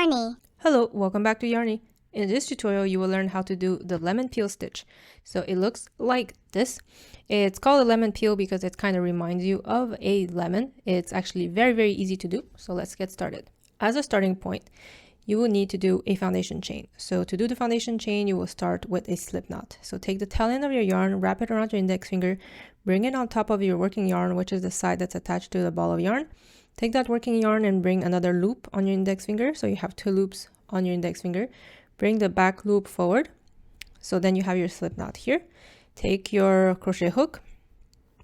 Yarrney. Hello, welcome back to Yarrney. In this tutorial, you will learn how to do the lemon peel stitch. So it looks like this. It's called a lemon peel because it kind of reminds you of a lemon. It's actually very easy to do. So let's get started. As a starting point, you will need to do a foundation chain. So to do the foundation chain, you will start with a slip knot. So take the tail end of your yarn, wrap it around your index finger, bring it on top of your working yarn, which is the side that's attached to the ball of yarn. Take that working yarn and bring another loop on your index finger. So you have two loops on your index finger. Bring the back loop forward. So then you have your slip knot here. Take your crochet hook,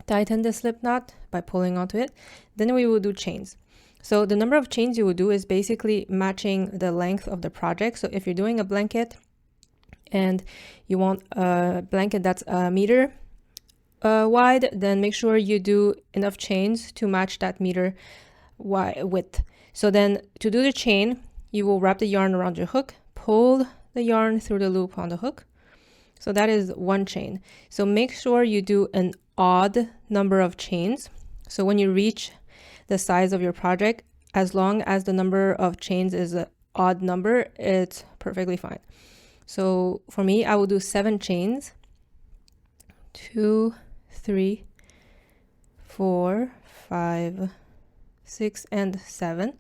tighten the slip knot by pulling onto it. Then we will do chains. So the number of chains you will do is basically matching the length of the project. So if you're doing a blanket and you want a blanket that's a meter wide, then make sure you do enough chains to match that meter width. So then to do the chain, you will wrap the yarn around your hook, pull the yarn through the loop on the hook. So that is one chain. So make sure you do an odd number of chains. So when you reach the size of your project, as long as the number of chains is an odd number, it's perfectly fine. So for me, I will do 7 chains. 2, 3, 4, 5, 6, and 7.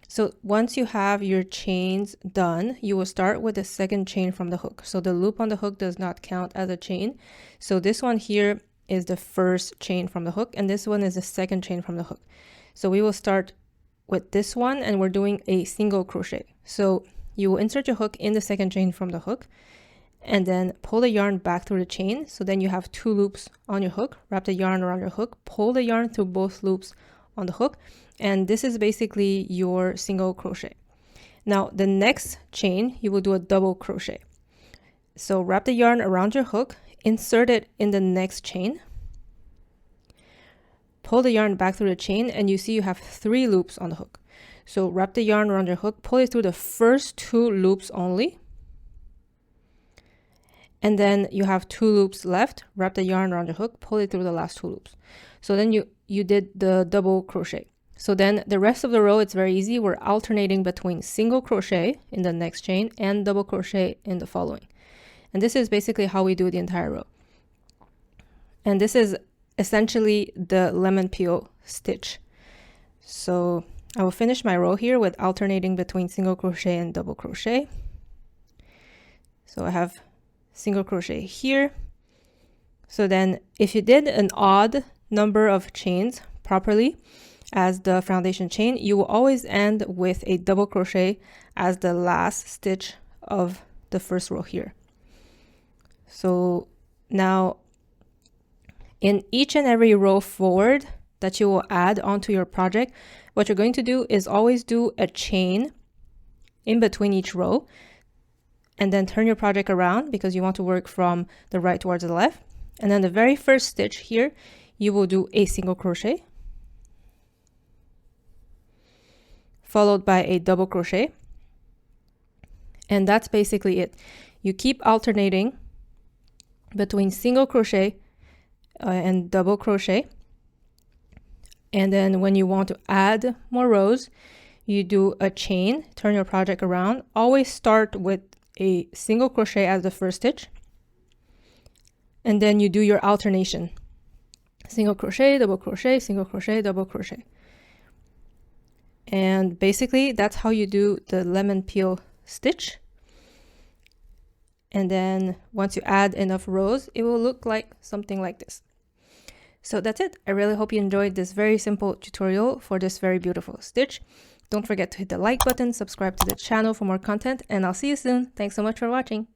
So once you have your chains done, you will start with the second chain from the hook. So the loop on the hook does not count as a chain. So this one here is the first chain from the hook, and this one is the second chain from the hook. So we will start with this one, and we're doing a single crochet. So you will insert your hook in the second chain from the hook, and then pull the yarn back through the chain. So then you have 2 loops on your hook. Wrap the yarn around your hook, pull the yarn through both loops on the hook, and this is basically your single crochet. Now the next chain, you will do a double crochet. So wrap the yarn around your hook, insert it in the next chain, pull the yarn back through the chain, and you see you have 3 loops on the hook. So wrap the yarn around your hook, pull it through the first 2 loops only, and then you have 2 loops left. Wrap the yarn around your hook, pull it through the last 2 loops. So then you did the double crochet. So then the rest of the row, it's very easy. We're alternating between single crochet in the next chain and double crochet in the following. And this is basically how we do the entire row. And this is essentially the lemon peel stitch. So I will finish my row here with alternating between single crochet and double crochet. So I have single crochet here. So then if you did an odd number of chains properly as the foundation chain, you will always end with a double crochet as the last stitch of the first row here. So now in each and every row forward that you will add onto your project, what you're going to do is always do a chain in between each row, and then turn your project around because you want to work from the right towards the left. And then the very first stitch here, you will do a single crochet, followed by a double crochet. And that's basically it. You keep alternating between single crochet and double crochet. And then when you want to add more rows, you do a chain, turn your project around. Always start with a single crochet as the first stitch. And then you do your alternation. Single crochet, double crochet, single crochet, double crochet. And basically that's how you do the lemon peel stitch. And then once you add enough rows, it will look like something like this. So that's it. I really hope you enjoyed this very simple tutorial for this very beautiful stitch. Don't forget to hit the like button, subscribe to the channel for more content, and I'll see you soon. Thanks so much for watching.